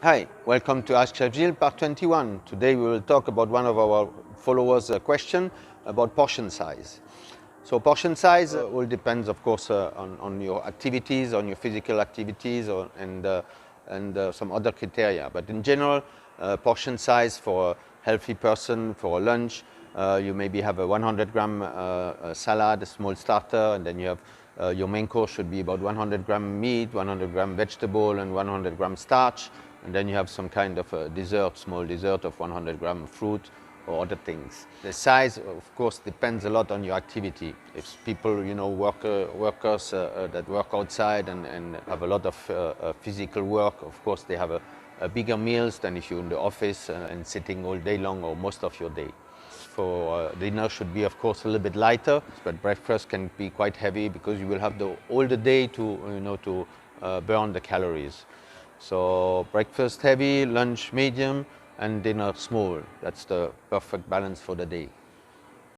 Hi, welcome to Ask Chef Gilles, part 21. Today we will talk about one of our followers' question about portion size. So portion size all depends, of course, on your activities, on your physical activities, and some other criteria. But in general, portion size for a healthy person, for a lunch, you maybe have a 100-gram salad, a small starter, and then you have your main course should be about 100-gram meat, 100-gram vegetable, and 100-gram starch. And then you have some kind of a dessert, small dessert of 100-gram fruit or other things. The size, of course, depends a lot on your activity. If people, workers that work outside and have a lot of physical work, of course, they have a bigger meals than if you're in the office and sitting all day long or most of your day. For dinner should be, of course, a little bit lighter, but breakfast can be quite heavy because you will have all the day to burn the calories. So breakfast heavy, lunch medium, and dinner small. That's the perfect balance for the day.